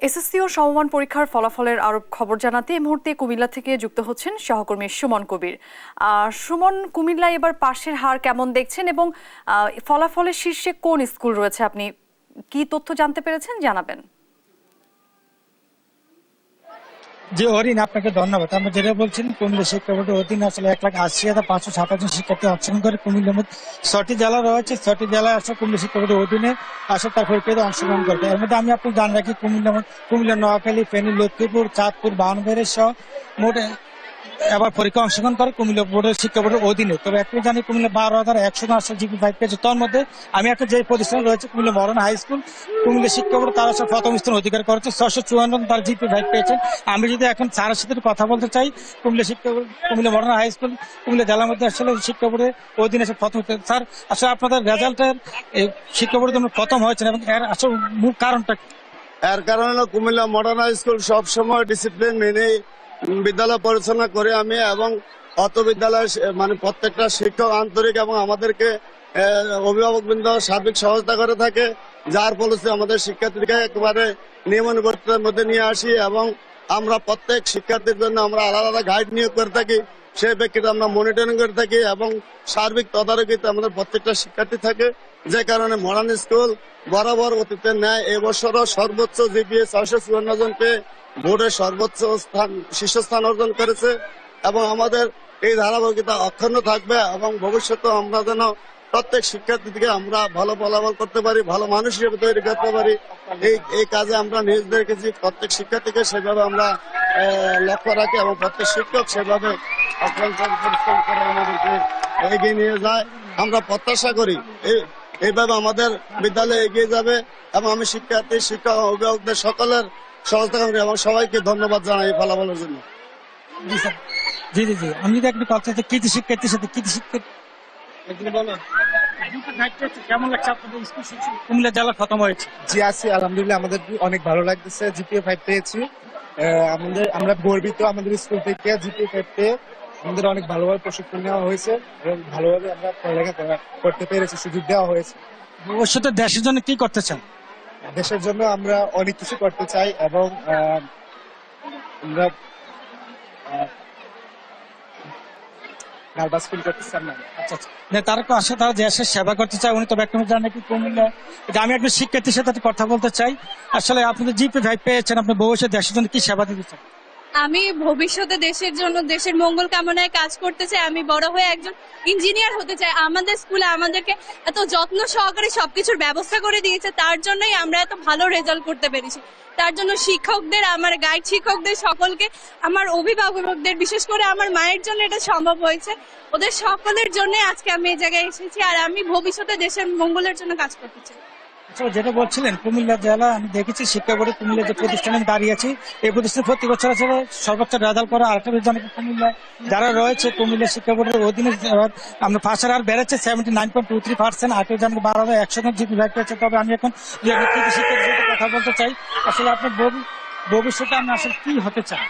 SSC ও সমমান পরীক্ষার ফলাফলের আরো খবর জানাতে এই মুহূর্তে কুমিল্লা থেকে যুক্ত হচ্ছেন সহকর্মী সুমন কবির। সুমন, কুমিল্লা এবার পাশের হার কেমন দেখছেন এবং ফলাফলের শীর্ষে কোন স্কুল রয়েছে, আপনি কি তথ্য জানতে পেরেছেন জানাবেন। জি অরিন, আপনাকে ধন্যবাদ। আমরা যেটা বলছেন, কুমিল্লা শিক্ষা বোর্ডের অধীনে আসলে 1,80,557 জন শিক্ষার্থী অংশগ্রহণ করে। কুমিল্লার মধ্যে 6টি জেলা রয়েছে, 6টি জেলায় আসলে কুমিল্লা শিক্ষা বোর্ডের অধীনে আসলে তার পরীক্ষাতে অংশগ্রহণ করবে। এর মধ্যে আমি আপনি জান রাখি, কুমিল্লা, নোয়াখালী, ফেনী, লক্ষ্মীপুর, চাঁদপুর, বাউনবাড়িয়া সহ মোট এবার পরীক্ষা অংশগ্রহণ করে কুমিল্লা বোর্ডের শিক্ষা বোর্ডের অধীনে। তবে একটু জানি, কুমিল্লা 12,100 জন আসলে GP5 পেয়েছে। তার মধ্যে আমি একটা যে প্রতিষ্ঠান রয়েছে Comilla modern high school, Comilla শিক্ষা বোর্ড তার আসলে প্রথম স্থান অধিকার করেছে, 654 জন তার GP5 পেয়েছেন। আমি যদি এখন স্যারের সাথে কথা বলতে চাই, কুমিল্লা শিক্ষা board, Comilla modern high school Comilla জেলার মধ্যে আসলে শিক্ষা বোর্ডের অধীনে প্রথম। স্যার, আসলে আপনাদের রেজাল্টের শিক্ষা বোর্ডের জন্য প্রথম হয়েছেন এবং এর আসলে মূল কারণটা? এর কারণ হলো কুমিল্লা মডার্ন হাই স্কুল সবসময় ডিসিপ্লিন মেনে বিদ্যালয় পরিচালনা করে আমি, এবং অত বিদ্যালয় মানে প্রত্যেকটা শিক্ষক আন্তরিক এবং আমাদেরকে অভিভাবকবৃন্দ সার্বিক সহযোগিতা করে থাকে, যার ফলে আমাদের শিক্ষার্থীকে একেবারে নিয়মানুবর্তিতার মধ্যে নিয়ে আসি, এবং আমরা প্রত্যেক শিক্ষার্থীর জন্য আমরা আলাদা আলাদা গাইড নিয়োগ করে থাকি। সেই প্রেক্ষিতে আমরা মনিটরিং করে থাকি এবং সার্বিক তদারকিতে আমাদের প্রত্যেকটা শিক্ষার্থী থাকে, যে কারণে মডার্ন স্কুল বরাবর অতীতের ন্যায় এবছরও সর্বোচ্চ GPA 654 জন পেয়ে বোর্ডের সর্বোচ্চ স্থান শীর্ষস্থান অর্জন করেছে। এবং আমাদের এই ধারাবাহিকতা অক্ষুণ্ণ থাকবে এবং ভবিষ্যতে আমরা যেন প্রত্যেক শিক্ষার্থী থেকে আমরা ভালো ফলাফল করতে পারি, ভালো মানুষ হিসেবে তৈরি করতে পারি, এই কাজে আমরা নিজেদের রেখেছি। প্রত্যেক শিক্ষার্থীকে সেভাবে আমরা লক্ষ্য রাখি এবং প্রত্যেক শিক্ষক সেভাবে পরিশ্রম করে আমাদেরকে এগিয়ে নিয়ে যায়। আমরা প্রত্যাশা করি এইভাবে আমাদের বিদ্যালয় এগিয়ে যাবে, এবং আমি শিক্ষার্থী, শিক্ষক, অভিভাবকদের সকলের সহযোগিতা করি এবং সবাইকে ধন্যবাদ জানাই ফলাফলের জন্য। জি স্যার, জি জি জি আমি যদি একটু কথা হচ্ছে, কৃতি শিক্ষার্থীর সাথে কৃতি শিক্ষার্থী কেমন লাগছে আপনাদের স্কুল কুমিল্লা জেলা প্রথম হয়েছে? জি আছি, আলহামদুলিল্লাহ, আমাদের অনেক ভালো লাগতেছে। GPA 5 পেয়েছি, আমরা গর্বিত। আমাদের স্কুল থেকে GPA 5 পেয়ে আমাদের অনেক ভালোভাবে প্রশিক্ষণ নেওয়া হয়েছে এবং ভালোভাবে আমরা পড়ালেখা করতে পেরেছি, সুযোগ দেওয়া হয়েছে। ভবিষ্যতে দেশের জন্য কি করতে চান? দেশের জন্য আমরা অনেক কিছু করতে চাই এবং আমরা নার্ভাস ফিল করতেছি না। আচ্ছা, তারা তো আসে, তারা দেশের সেবা করতে চায়। উনি তো ব্যক্তি জানেন কি কুমিল্লা, আমি একজন শিক্ষার্থীর সাথে কথা বলতে চাই। আসলে আপনি তো GPA 5 পেয়েছেন, আপনি ভবিষ্যতে দেশের জন্য কি সেবা দিতে চান? আমি ভবিষ্যতে দেশের জন্য, দেশের মঙ্গল কামনায় কাজ করতে চাই। আমি বড় হয়ে একজন ইঞ্জিনিয়ার হতে চাই। আমাদের স্কুলে আমাদেরকে এত যত্ন সহকারে সবকিছুর ব্যবস্থা করে দিয়েছে, তার জন্যই আমরা এত ভালো রেজাল্ট করতে পেরেছি। তার জন্য শিক্ষকদের, আমার গাইড শিক্ষকদের সকলকে, আমার অভিভাবকদের, বিশেষ করে আমার মায়ের জন্য এটা সম্ভব হয়েছে। ওদের সকলের জন্য আজকে আমি এই জায়গায় এসেছি, আর আমি ভবিষ্যতে দেশের মঙ্গলের জন্য কাজ করতে চাই। যেটা বলছিলেন, কুমিল্লা জেলা আমি দেখেছি শিক্ষা বোর্ডে কুমিল্লা যে প্রতিষ্ঠানে দাঁড়িয়েছি, এই প্রতিষ্ঠানে প্রতি বছর আসলে সর্বোচ্চ রেজাল্ট করা। আরেকটা জানি, কুমিল্লা যারা রয়েছে কুমিল্লা শিক্ষা বোর্ডের অধীনে আমরা পাশের আর বেড়েছে 79.23%। আরেকটা জানি 12,100 জন GPA 5 পেয়েছে। তবে আমি এখন শিক্ষার্থীর সাথে কথা বলতে চাই, আসলে আপনার ভবিষ্যতে আপনি আসলে কি হতে চান?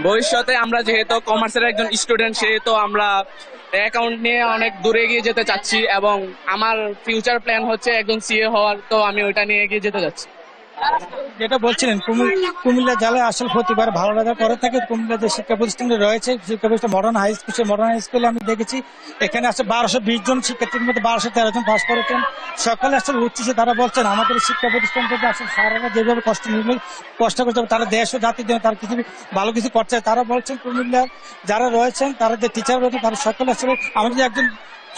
ভবিষ্যতে আমরা যেহেতু কমার্সের একজন স্টুডেন্ট, সেহেতু আমরা অ্যাকাউন্ট নিয়ে অনেক দূরে এগিয়ে যেতে চাচ্ছি, এবং আমার ফিউচার প্ল্যান হচ্ছে একজন CA হওয়ার। তো আমি ওইটা নিয়ে এগিয়ে যেতে যাচ্ছি। যেটা বলছিলেন, কুমিল্লা জেলায় আসলে প্রতিবার ভালো রেজাল্ট করে থাকে। কুমিল্লা যে শিক্ষা প্রতিষ্ঠান রয়েছে, শিক্ষা প্রতিষ্ঠান মডার্ন হাই স্কুল, সেই মডার্ন হাই স্কুলে আমি দেখেছি এখানে আসলে 1220 জন শিক্ষার্থীর মধ্যে 1213 জন পাস করেছেন। সকালে আসলে উঠছে, তারা বলছেন আমাদের শিক্ষা প্রতিষ্ঠান থেকে আসলে স্যারেরা যেভাবে কষ্ট করতে হবে, তারা দেশ ও জাতির জন্য তারা কিছু ভালো কিছু করছে। তারা বলছেন কুমিল্লার যারা রয়েছেন, তারা যে টিচার রয়েছে, তারা সকলে আসলে আমাদের একজন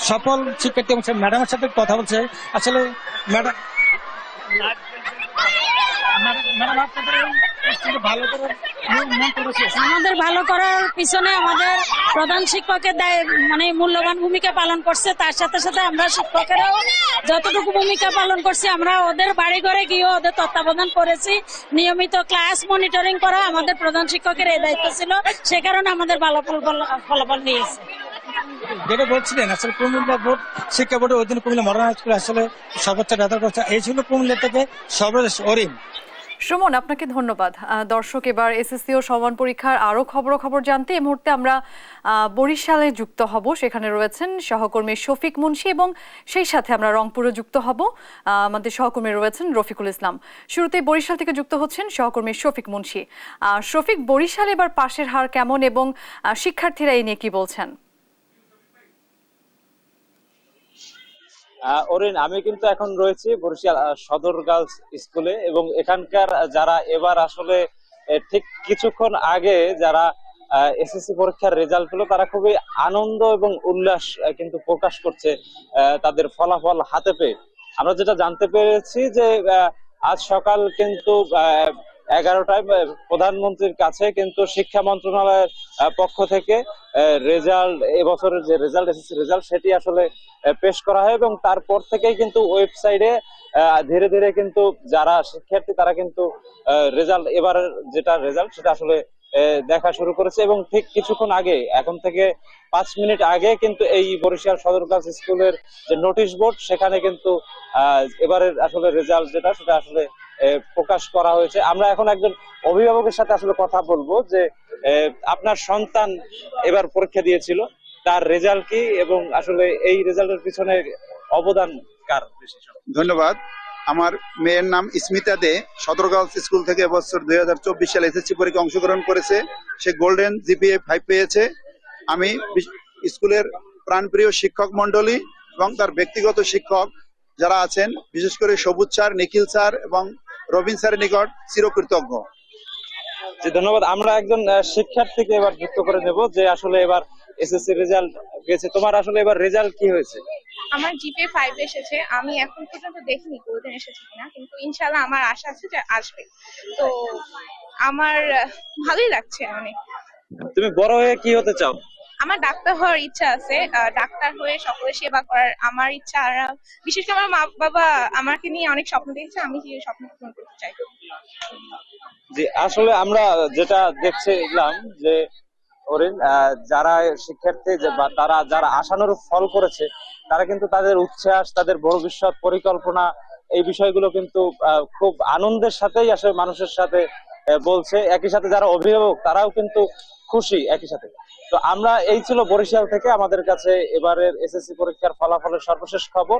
সফল শিক্ষার্থী এবং ম্যাডামের সাথে কথা বলছে। আসলে ম্যাডাম আমাদের ভালো করার পিছনে আমাদের প্রধান শিক্ষকের মানে মূল্যবান ভূমিকা পালন করছে। তার সাথে সাথে আমরা শিক্ষকেরাও যতটুকু ভূমিকা পালন করছি, আমরা ওদের বাড়ি ঘরে গিয়ে ওদের তত্ত্বাবধান করেছি। নিয়মিত ক্লাস মনিটরিং করা আমাদের প্রধান শিক্ষকের এই দায়িত্ব ছিল, সে কারণে আমাদের ভালো ফলাফল নিয়েছে। যেটা বলছিলেন, আসলে কুমিল্লা বোর্ড শিক্ষা বোর্ডের অধীনে কুমিল্লা মডার্ন হাই স্কুল আসলে সর্বোচ্চ রেজাল্ট করছে। এই ছিল কুমিল্লা থেকে সর্বশেষ অরিন। সুমন, আপনাকে ধন্যবাদ। দর্শক, এবার এসএসসি ও সমান পরীক্ষার আরো খবর জানতে এই মুহূর্তে আমরা বরিশালে যুক্ত হব। সেখানে রয়েছেন সহকর্মী শফিক মুন্সি এবং সেই সাথে আমরা রংপুরে যুক্ত হব। আমাদের সহকর্মী রয়েছেন রফিকুল ইসলাম। শুরুতে বরিশাল থেকে যুক্ত হচ্ছেন সহকর্মী শফিক মুন্সি। শফিক, বরিশালে এবার পাশের হার কেমন এবং শিক্ষার্থীরা এই নিয়ে কি বলছেন? অরিন, আমি কিন্তু এখন রয়েছি বরিশাল সদর গার্লস স্কুলে এবং এখানকার যারা এবার আসলে ঠিক কিছুক্ষণ আগে যারা এসএসসি পরীক্ষার রেজাল্ট পেলো তারা খুবই আনন্দ এবং উল্লাস কিন্তু প্রকাশ করছে তাদের ফলাফল হাতে পেয়ে। আমরা যেটা জানতে পেরেছি যে আজ সকাল কিন্তু 11টায় প্রধানমন্ত্রীর কাছে কিন্তু শিক্ষা মন্ত্রণালয়ের পক্ষ থেকে রেজাল্ট, এবছরের যে রেজাল্ট, এসএসসি রেজাল্ট, সেটি আসলে পেশ করা হয় এবং তারপর থেকেই কিন্তু ওয়েবসাইটে ধীরে ধীরে কিন্তু যারা শিক্ষার্থী তারা কিন্তু রেজাল্ট, এবারের যেটা রেজাল্ট সেটা আসলে দেখা শুরু করেছে এবং ঠিক কিছুক্ষণ আগে, এখন থেকে 5 মিনিট আগে কিন্তু এই বরিশাল সদর গার্লস স্কুলের যে নোটিশ বোর্ড সেখানে কিন্তু এবারের আসলে রেজাল্ট যেটা সেটা আসলে প্রকাশ করা হয়েছে। আমরা এখন একজন অভিভাবকের সাথে আসলে কথা বলবো যে আপনার সন্তান এবার পরীক্ষা দিয়েছিল, তার রেজাল্ট কি এবং আসলে এই রেজাল্টের পিছনে অবদান কার? ধন্যবাদ। আমার মেয়ের নাম স্মিতা দে, সদর গার্লস স্কুল থেকে এবছর 2024 সালে এসএসসি পরীক্ষায় অংশগ্রহণ করেছে। সে গোল্ডেন জিপিএ 5 পেয়েছে। আমি স্কুলের প্রাণপ্রিয় শিক্ষক মন্ডলী এবং তার ব্যক্তিগত শিক্ষক যারা আছেন, বিশেষ করে সবুজ স্যার, নিখিল স্যার এবং রবিন স্যারের নিকট চিরকৃতজ্ঞ। জি, ধন্যবাদ। আমরা একজন শিক্ষার্থীকে এবার যুক্ত করে নেব যে আসলে এবার এসএসসি রেজাল্ট পেয়েছে। তোমার আসলে এবার রেজাল্ট কি হয়েছে? আমার জিপিএ 5 এসেছে। আমি এখন পর্যন্ত দেখিনি কোনোদিন এসেছে কিনা, কিন্তু ইনশাল্লাহ আমার আশা আছে যে আসবে। তো আমার ভালোই লাগছে অনেক। তুমি বড় হয়ে কি হতে চাও? আমার ডাক্তার হওয়ার ইচ্ছা আছে। ডাক্তার হয়ে সকলের সেবা করার আমার ইচ্ছা। আর বিশেষ করে আমার মা বাবা আমাকে নিয়ে অনেক স্বপ্ন দেখছে, আমি সেই স্বপ্ন পূরণ করতে চাই। জি, আসলে আমরা যেটা দেখছিলাম যে অরিন, যারা শিক্ষার্থী বা তারা যারা আশানুরূপ ফল করেছে তারা কিন্তু তাদের উচ্ছ্বাস, তাদের ভবিষ্যৎ পরিকল্পনা, এই বিষয়গুলো কিন্তু খুব আনন্দের সাথেই আসলে মানুষের সাথে বলছে। একই সাথে যারা অভিভাবক তারাও কিন্তু খুশি একই সাথে। তো আমরা, এই ছিল বরিশাল থেকে আমাদের কাছে এবারের এসএসসি পরীক্ষার ফলাফলের সর্বশেষ খবর।